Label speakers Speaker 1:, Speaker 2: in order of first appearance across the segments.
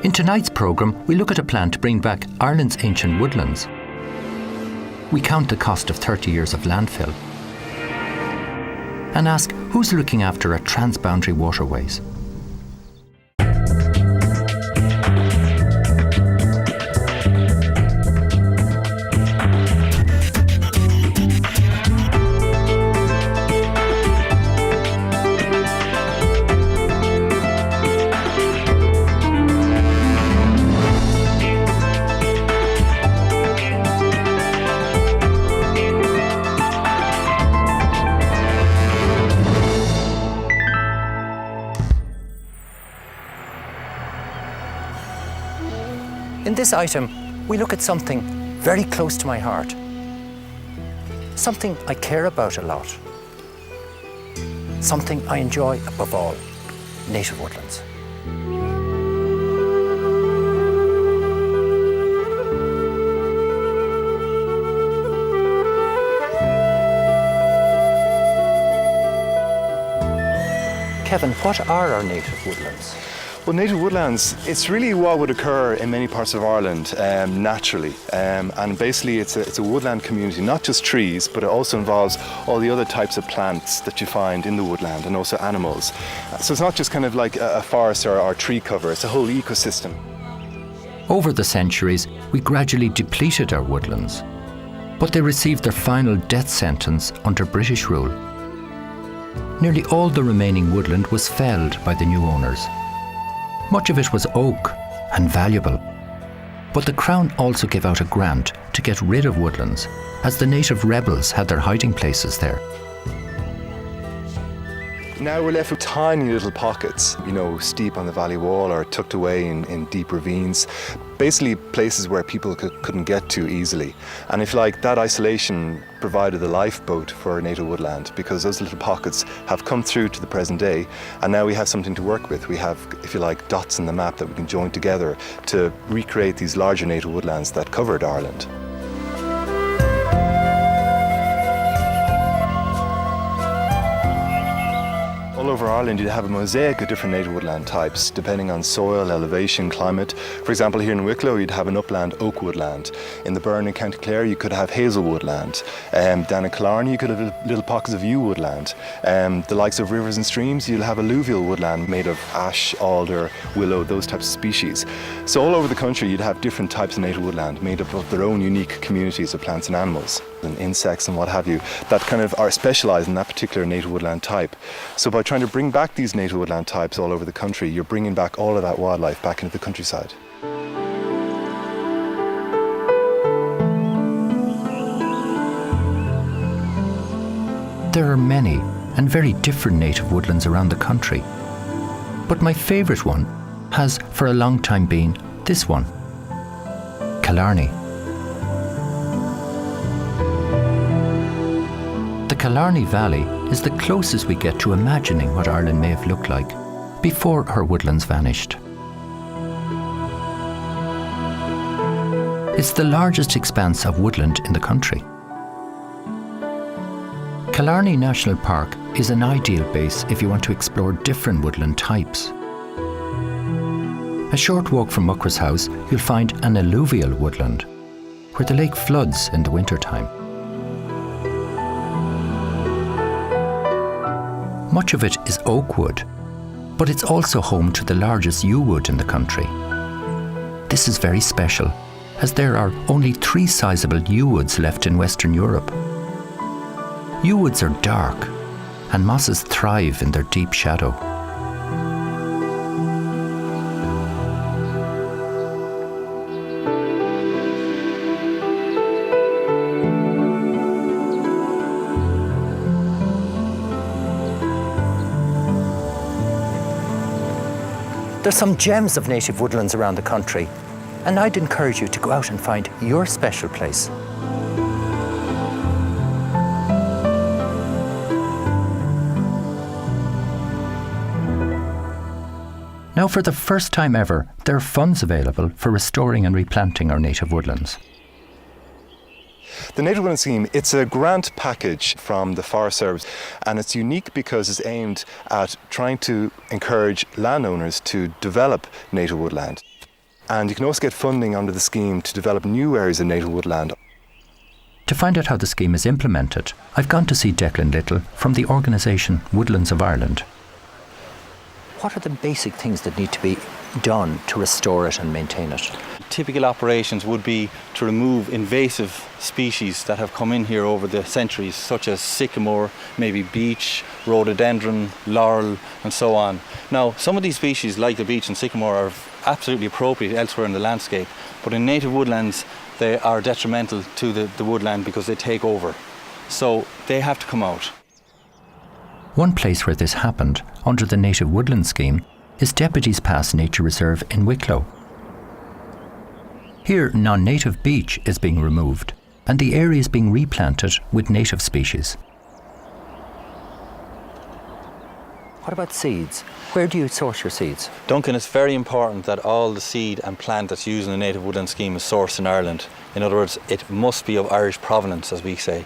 Speaker 1: In tonight's programme, we look at a plan to bring back Ireland's ancient woodlands. We count the cost of 30 years of landfill and ask who's looking after our transboundary waterways. In this item, we look at something very close to my heart. Something I care about a lot. Something I enjoy above all, native woodlands. Kevin, what are our native woodlands?
Speaker 2: Well, native woodlands, it's really what would occur in many parts of Ireland naturally. And basically it's a woodland community, not just trees, but it also involves all the other types of plants that you find in the woodland and also animals. So it's not just kind of like a forest or tree cover, it's a whole ecosystem.
Speaker 1: Over the centuries, we gradually depleted our woodlands, but they received their final death sentence under British rule. Nearly all the remaining woodland was felled by the new owners. Much of it was oak and valuable, but the Crown also gave out a grant to get rid of woodlands, as the native rebels had their hiding places there.
Speaker 2: Now we're left with tiny little pockets, steep on the valley wall or tucked away in deep ravines, basically places where people couldn't get to easily. And if that isolation provided the lifeboat for native woodland, because those little pockets have come through to the present day, and now we have something to work with. We have, if you like, dots in the map that we can join together to recreate these larger native woodlands that covered Ireland. All over Ireland you'd have a mosaic of different native woodland types depending on soil, elevation, climate. For example, here in Wicklow you'd have an upland oak woodland. In the Burren in County Clare you could have hazel woodland. Down in Killarney you could have little pockets of yew woodland. The likes of rivers and streams you'll have alluvial woodland made of ash, alder, willow, those types of species. So all over the country you'd have different types of native woodland made up of their own unique communities of plants and animals and insects and what have you that kind of are specialised in that particular native woodland type. So by trying to bring back these native woodland types all over the country, you're bringing back all of that wildlife back into the countryside.
Speaker 1: There are many and very different native woodlands around the country, but my favourite one has for a long time been this one, Killarney. The Killarney Valley is the closest we get to imagining what Ireland may have looked like before her woodlands vanished. It's the largest expanse of woodland in the country. Killarney National Park is an ideal base if you want to explore different woodland types. A short walk from Muckra's house, you'll find an alluvial woodland, where the lake floods in the wintertime. Much of it is oak wood, but it's also home to the largest yew wood in the country. This is very special, as there are only 3 sizable yew woods left in Western Europe. Yew woods are dark, and mosses thrive in their deep shadow. There's some gems of native woodlands around the country, and I'd encourage you to go out and find your special place. Now, for the first time ever, there are funds available for restoring and replanting our native woodlands.
Speaker 2: The Native Woodland Scheme, it's a grant package from the Forest Service, and it's unique because it's aimed at trying to encourage landowners to develop native woodland. And you can also get funding under the scheme to develop new areas of native woodland.
Speaker 1: To find out how the scheme is implemented, I've gone to see Declan Little from the organisation Woodlands of Ireland. What are the basic things that need to be done to restore it and maintain it?
Speaker 3: Typical operations would be to remove invasive species that have come in here over the centuries, such as sycamore, maybe beech, rhododendron, laurel, and so on. Now, some of these species, like the beech and sycamore, are absolutely appropriate elsewhere in the landscape, but in native woodlands, they are detrimental to the woodland because they take over. So they have to come out.
Speaker 1: One place where this happened, under the Native Woodland Scheme, is Deputies Pass Nature Reserve in Wicklow. Here, non-native beech is being removed, and the area is being replanted with native species. What about seeds? Where do you source your seeds?
Speaker 3: Duncan, it's very important that all the seed and plant that's used in the Native Woodland Scheme is sourced in Ireland. In other words, it must be of Irish provenance, as we say.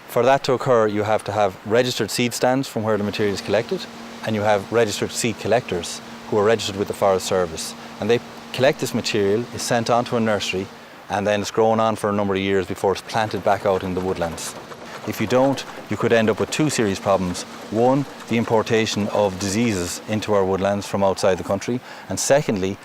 Speaker 3: For that to occur, you have to have registered seed stands from where the material is collected, and you have registered seed collectors who are registered with the Forest Service. And they collect this material, is sent on to a nursery, and then it's grown on for a number of years before it's planted back out in the woodlands. If you don't, you could end up with two serious problems. One, the importation of diseases into our woodlands from outside the country. And secondly,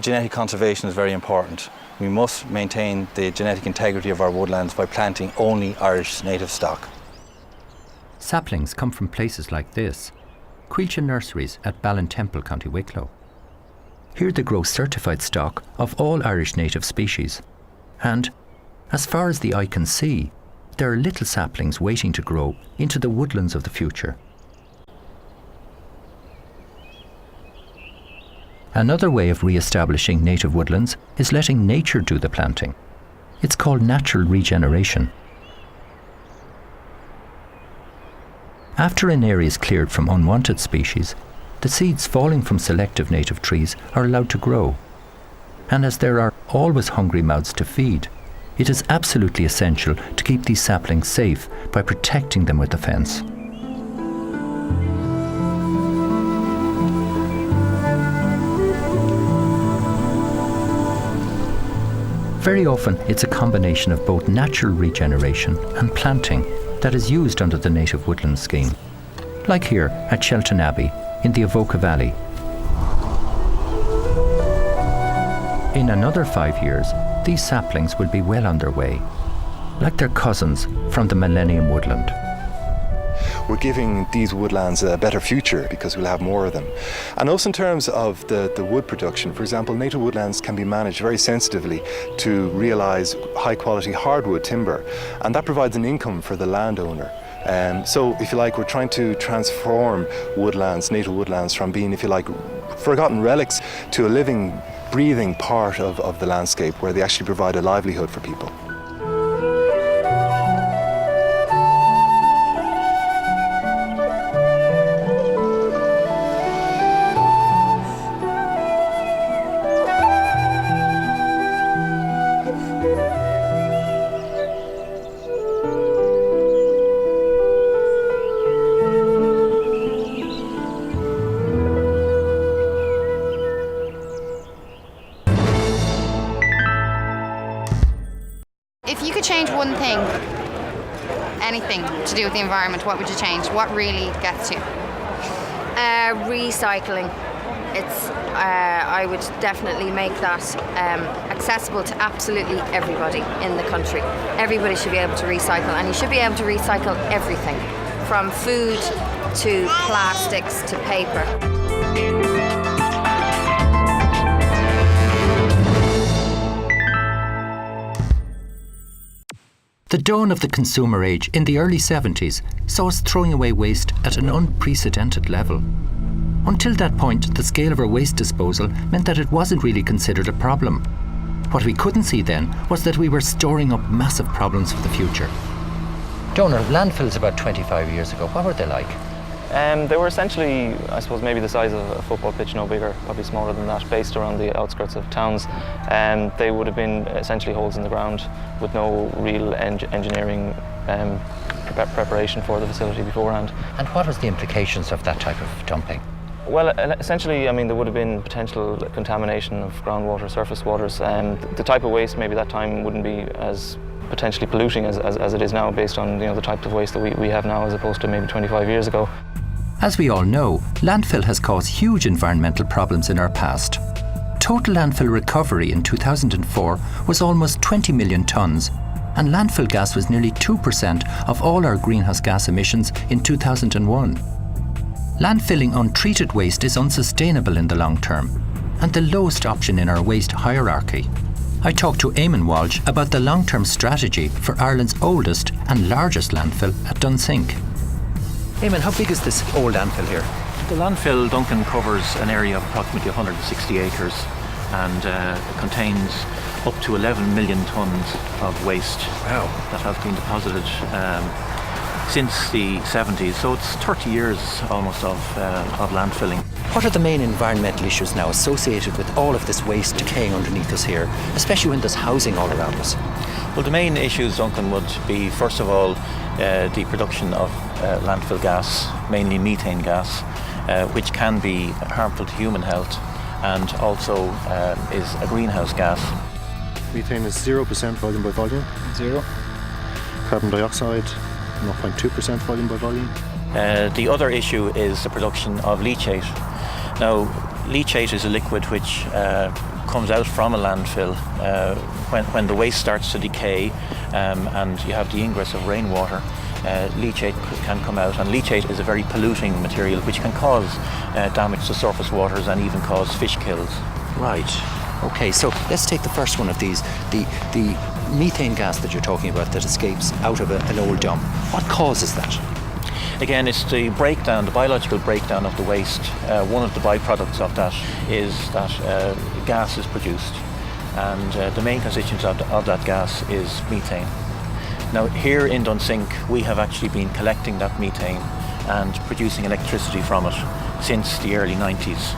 Speaker 3: genetic conservation is very important. We must maintain the genetic integrity of our woodlands by planting only Irish native stock.
Speaker 1: Saplings come from places like this, Quilcha Nurseries at Ballintemple, County Wicklow. Here they grow certified stock of all Irish native species. And, as far as the eye can see, there are little saplings waiting to grow into the woodlands of the future. Another way of re-establishing native woodlands is letting nature do the planting. It's called natural regeneration. After an area is cleared from unwanted species, the seeds falling from selective native trees are allowed to grow. And as there are always hungry mouths to feed, it is absolutely essential to keep these saplings safe by protecting them with a fence. Very often it's a combination of both natural regeneration and planting that is used under the Native Woodland Scheme, like here at Shelton Abbey in the Avoca Valley. In another 5 years, these saplings will be well underway, like their cousins from the Millennium Woodland.
Speaker 2: We're giving these woodlands a better future because we'll have more of them. And also in terms of the wood production, for example, native woodlands can be managed very sensitively to realise high quality hardwood timber, and that provides an income for the landowner. So, if you like, we're trying to transform woodlands, native woodlands, from being, if you like, forgotten relics to a living, breathing part of the landscape where they actually provide a livelihood for people.
Speaker 4: Change one thing, anything to do with the environment, what would you change? What really gets you?
Speaker 5: Recycling. I would definitely make that accessible to absolutely everybody in the country. Everybody should be able to recycle, and you should be able to recycle everything, from food to plastics to paper.
Speaker 1: The dawn of the consumer age in the early 70s saw us throwing away waste at an unprecedented level. Until that point, the scale of our waste disposal meant that it wasn't really considered a problem. What we couldn't see then was that we were storing up massive problems for the future. Donor, landfills about 25 years ago, what were they like?
Speaker 6: They were essentially, I suppose, maybe the size of a football pitch, no bigger, probably smaller than that, based around the outskirts of towns. They would have been essentially holes in the ground with no real engineering preparation for the facility beforehand.
Speaker 1: And what was the implications of that type of dumping?
Speaker 6: Well, essentially, I mean, there would have been potential contamination of groundwater, surface waters, and the type of waste maybe that time wouldn't be as potentially polluting as it is now, based on the type of waste that we have now as opposed to maybe 25 years ago.
Speaker 1: As we all know, landfill has caused huge environmental problems in our past. Total landfill recovery in 2004 was almost 20 million tonnes, and landfill gas was nearly 2% of all our greenhouse gas emissions in 2001. Landfilling untreated waste is unsustainable in the long term, and the lowest option in our waste hierarchy. I talked to Eamon Walsh about the long-term strategy for Ireland's oldest and largest landfill at Dunsink. Eamon, how big is this old landfill here?
Speaker 7: The landfill Duncan covers an area of approximately 160 acres and contains up to 11 million tonnes of waste.
Speaker 1: Wow.
Speaker 7: That has been deposited since the 70s, so it's 30 years almost of landfilling.
Speaker 1: What are the main environmental issues now associated with all of this waste decaying underneath us here, especially when there's housing all around us?
Speaker 7: Well, the main issues, Duncan, would be, first of all, the production of landfill gas, mainly methane gas, which can be harmful to human health and also is a greenhouse gas.
Speaker 8: Methane is 0% volume by volume. Zero. Carbon dioxide, 0.2% volume by volume.
Speaker 7: The other issue is the production of leachate. Now, leachate is a liquid which comes out from a landfill when the waste starts to decay and you have the ingress of rainwater. Leachate can come out, and leachate is a very polluting material which can cause damage to surface waters and even cause fish kills.
Speaker 1: Right. Okay, so let's take the first one of these, the methane gas that you're talking about that escapes out of an old dump. What causes that?
Speaker 7: Again, it's the breakdown, the biological breakdown of the waste. One of the byproducts of that is that gas is produced, and the main constituent of that gas is methane. Now, here in Dunsink, we have actually been collecting that methane and producing electricity from it since the early 90s.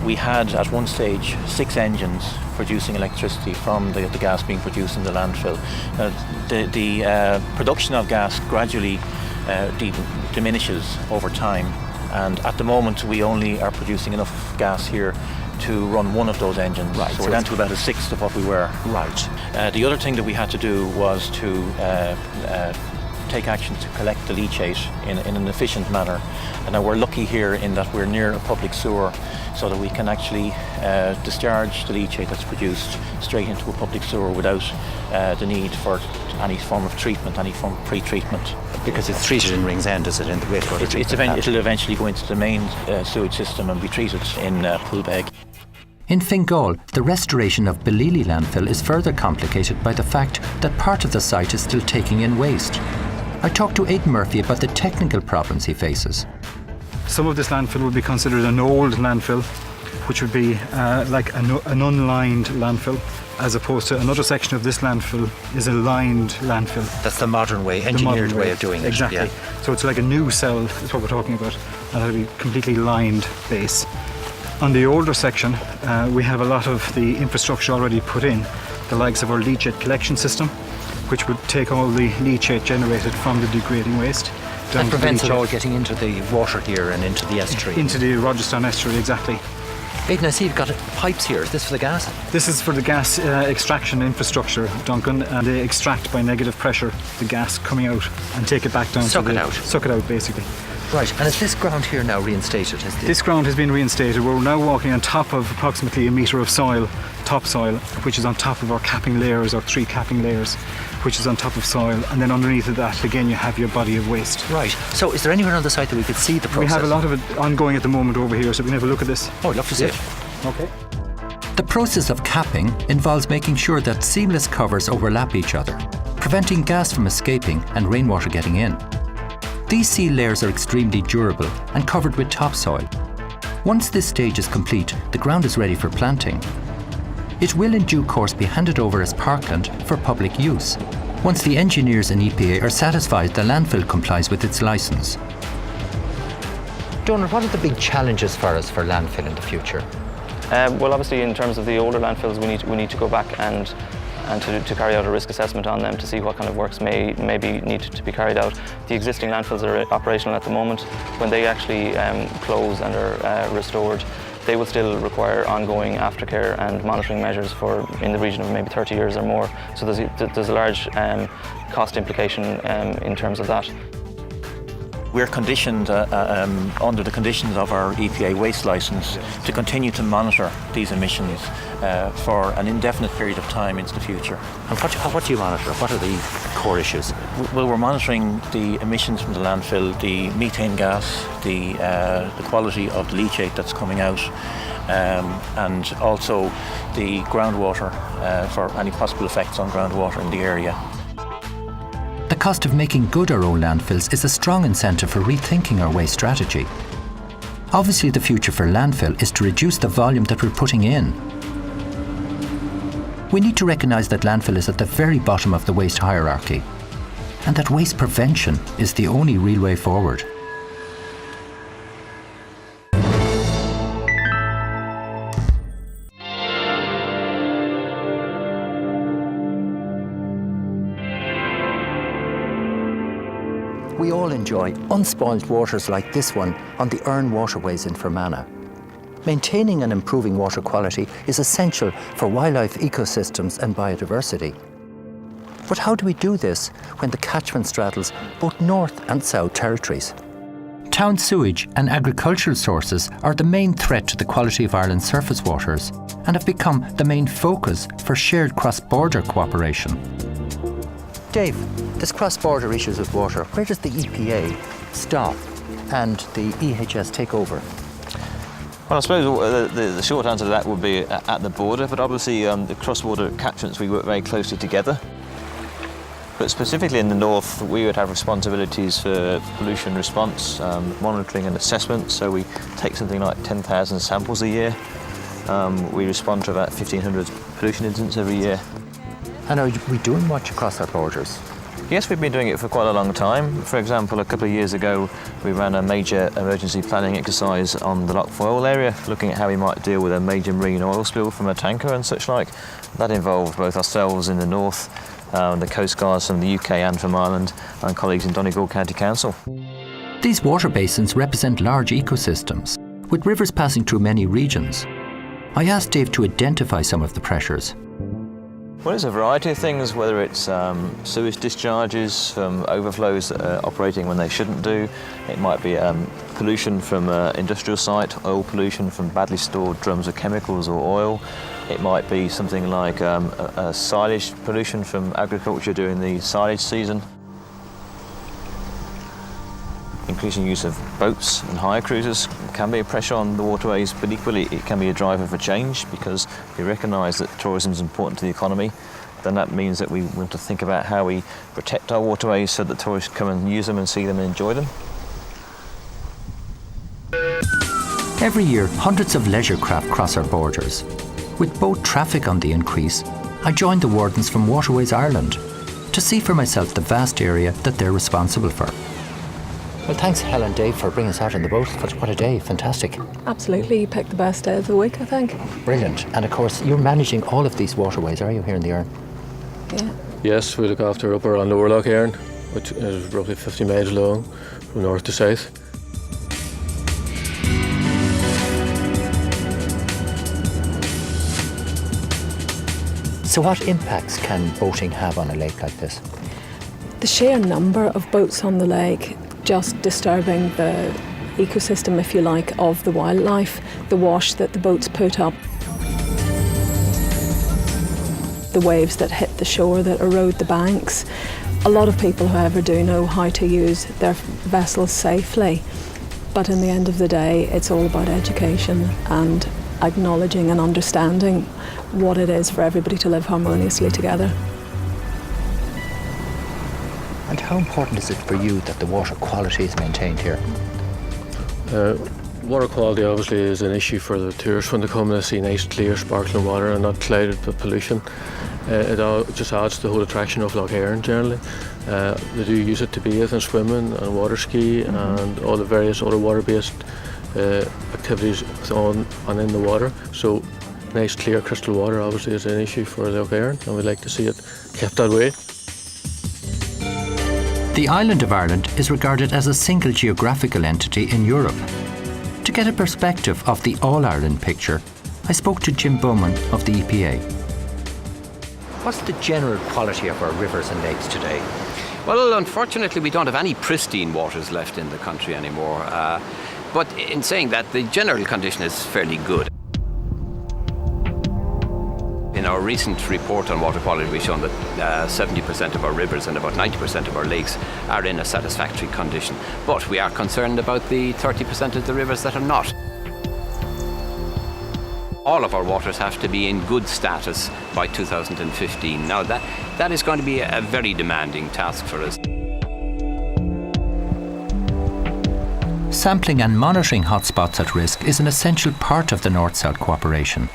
Speaker 7: We had at one stage 6 engines producing electricity from the gas being produced in the landfill. The production of gas gradually diminishes over time, and at the moment we only are producing enough gas here to run one of those engines.
Speaker 1: Right,
Speaker 7: so we're down to about 1/6 of what we were.
Speaker 1: Right.
Speaker 7: The other thing that we had to do was to take action to collect the leachate in an efficient manner. And now we're lucky here in that we're near a public sewer, so that we can actually discharge the leachate that's produced straight into a public sewer without the need for any form of treatment, any form of pre-treatment.
Speaker 1: Because it's treated in Ringsend, is it, in the wastewater treatment?
Speaker 7: It'll eventually go into the main sewage system and be treated in Poolbeg.
Speaker 1: In Fingal, the restoration of Balleally landfill is further complicated by the fact that part of the site is still taking in waste. I talked to Aidan Murphy about the technical problems he faces.
Speaker 9: Some of this landfill would be considered an old landfill, which would be like an unlined landfill, as opposed to another section of this landfill is a lined landfill.
Speaker 1: That's the modern way, engineered way of doing it.
Speaker 9: Exactly.
Speaker 1: Yeah.
Speaker 9: So it's like a new cell, is what we're talking about, and it'll be completely lined base. On the older section, we have a lot of the infrastructure already put in, the likes of our leachate collection system, which would take all the leachate generated from the degrading waste.
Speaker 1: That prevents it all getting into the water here and into the estuary.
Speaker 9: Into the Rogerstown estuary, exactly.
Speaker 1: Aidan, I see you've got pipes here. Is this for the gas?
Speaker 9: This is for the gas extraction infrastructure, Duncan, and they extract by negative pressure the gas coming out and take it back down.
Speaker 1: Suck it out, basically.
Speaker 9: Right.
Speaker 1: And is this ground here now reinstated?
Speaker 9: This ground has been reinstated. We're now walking on top of approximately a metre of soil, topsoil, which is on top of our capping layers, our 3 capping layers, which is on top of soil. And then underneath of that, again, you have your body of waste.
Speaker 1: Right. So is there anywhere on the site that we could see the process?
Speaker 9: We have a lot of it ongoing at the moment over here, so we can have a look at this.
Speaker 1: Oh, I'd love to see it.
Speaker 9: Okay.
Speaker 1: The process of capping involves making sure that seamless covers overlap each other, preventing gas from escaping and rainwater getting in. These seal layers are extremely durable and covered with topsoil. Once this stage is complete, the ground is ready for planting. It will in due course be handed over as parkland for public use, once the engineers and EPA are satisfied the landfill complies with its licence. Donald, what are the big challenges for us for landfill in the future?
Speaker 6: Well, obviously, in terms of the older landfills, we need to go back and and to carry out a risk assessment on them to see what kind of works may be needed to be carried out. The existing landfills that are operational at the moment, when they actually close and are restored, they will still require ongoing aftercare and monitoring measures for in the region of maybe 30 years or more. So there's a large cost implication in terms of that.
Speaker 7: We're conditioned under the conditions of our EPA waste licence to continue to monitor these emissions for an indefinite period of time into the future.
Speaker 1: And what do you monitor? What are the core issues?
Speaker 7: Well, we're monitoring the emissions from the landfill, the methane gas, the quality of the leachate that's coming out, and also the groundwater for any possible effects on groundwater in the area.
Speaker 1: The cost of making good our own landfills is a strong incentive for rethinking our waste strategy. Obviously, the future for landfill is to reduce the volume that we're putting in. We need to recognise that landfill is at the very bottom of the waste hierarchy, and that waste prevention is the only real way forward. We all enjoy unspoiled waters like this one on the Erne waterways in Fermanagh. Maintaining and improving water quality is essential for wildlife ecosystems and biodiversity. But how do we do this when the catchment straddles both North and South territories? Town sewage and agricultural sources are the main threat to the quality of Ireland's surface waters and have become the main focus for shared cross-border cooperation. Dave, there's cross-border issues with water. Where does the EPA stop and the EHS take over?
Speaker 10: Well, I suppose the short answer to that would be at the border, but obviously the cross-border catchments, we work very closely together. But specifically in the north, we would have responsibilities for pollution response, monitoring and assessment. So we take something like 10,000 samples a year. We respond to about 1,500 pollution incidents every year.
Speaker 1: And are we doing much across our borders?
Speaker 10: Yes, we've been doing it for quite a long time. For example, a couple of years ago, we ran a major emergency planning exercise on the Lough Erne area, looking at how we might deal with a major marine oil spill from a tanker and such like. That involved both ourselves in the north, the Coast Guards from the UK and from Ireland, and colleagues in Donegal County Council.
Speaker 1: These water basins represent large ecosystems, with rivers passing through many regions. I asked Dave to identify some of the pressures.
Speaker 10: Well, it's a variety of things, whether it's sewage discharges from overflows that are operating when they shouldn't do. It might be pollution from an industrial site, oil pollution from badly stored drums of chemicals or oil. It might be something like a silage pollution from agriculture during the silage season. Increasing use of boats and hire cruisers can be a pressure on the waterways, but equally it can be a driver for change because we recognise that tourism is important to the economy. Then that means that we want to think about how we protect our waterways so that tourists come and use them and see them and enjoy them.
Speaker 1: Every year, hundreds of leisure craft cross our borders. With boat traffic on the increase, I joined the Wardens from Waterways Ireland to see for myself the vast area that they're responsible for. Well, thanks, Helen and Dave, for bringing us out in the boat. What a day, fantastic.
Speaker 11: Absolutely, you picked the best day of the week, I think.
Speaker 1: Brilliant. And of course, you're managing all of these waterways, are you, here in the Erne?
Speaker 11: Yeah.
Speaker 12: Yes, we look after upper and lower Lough Erne, which is roughly 50 miles long from north to south.
Speaker 1: So what impacts can boating have on a lake like this?
Speaker 11: The sheer number of boats on the lake just disturbing the ecosystem, if you like, of the wildlife, the wash that the boats put up, the waves that hit the shore that erode the banks. A lot of people, however, do know how to use their vessels safely, but in the end of the day, it's all about education and acknowledging and understanding what it is for everybody to live harmoniously together.
Speaker 1: And how important is it for you that the water quality is maintained here?
Speaker 12: Water quality obviously is an issue for the tourists when they come and see nice, clear, sparkling water and not clouded with pollution. It just adds to the whole attraction of Lough Erne generally. They do use it to bathe and swimming and water ski and all the various other water-based activities on and in the water. So Nice clear crystal water obviously is an issue for Lough Erne, and we'd like to see it kept that way.
Speaker 1: The island of Ireland is regarded as a single geographical entity in Europe. To get a perspective of the All-Ireland picture, I spoke to Jim Bowman of the EPA. What's the general quality of our rivers and lakes today?
Speaker 13: Well, unfortunately, we don't have any pristine waters left in the country anymore. But in saying that, the general condition is fairly good. In our recent report on water quality, we've shown that 70% of our rivers and about 90% of our lakes are in a satisfactory condition. But we are concerned about the 30% of the rivers that are not. All of our waters have to be in good status by 2015. Now that is going to be a very demanding task for us.
Speaker 1: Sampling and monitoring hotspots at risk is an essential part of the North-South cooperation.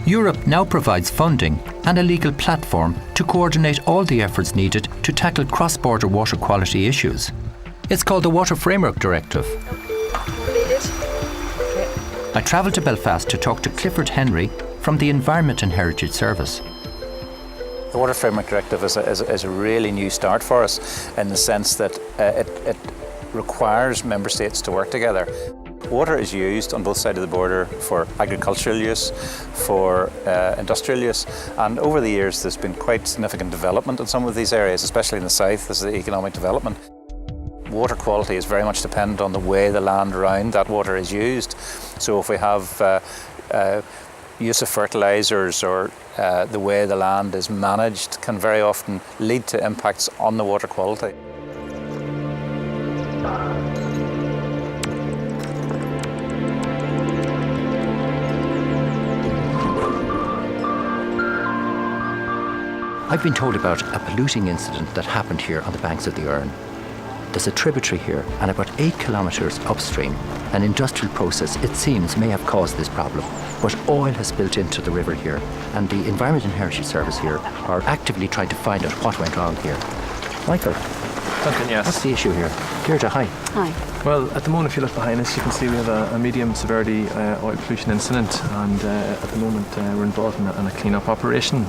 Speaker 1: Europe now provides funding and a legal platform to coordinate all the efforts needed to tackle cross-border water quality issues. It's called the Water Framework Directive. I travelled to Belfast to talk to Clifford Henry from the Environment and Heritage Service.
Speaker 14: The Water Framework Directive is a really new start for us in the sense that it requires member states to work together. Water is used on both sides of the border for agricultural use, for industrial use, and over the years there's been quite significant development in some of these areas, especially in the south. This is the economic development. Water quality is very much dependent on the way the land around that water is used. So if we have use of fertilisers or the way the land is managed can very often lead to impacts on the water quality.
Speaker 1: I've been told about a polluting incident that happened here on the banks of the Erne. There's a tributary here, and about 8 kilometres upstream, an industrial process, it seems, may have caused this problem. But oil has spilled into the river here, and the Environment and Heritage Service here are actively trying to find out what went wrong here. Michael,
Speaker 15: Duncan, yes.
Speaker 1: What's the issue here? Deirdre, hi.
Speaker 11: Hi.
Speaker 15: Well, at the moment, if you look behind us, you can see we have a medium severity oil pollution incident, and at the moment we're involved in a clean-up operation.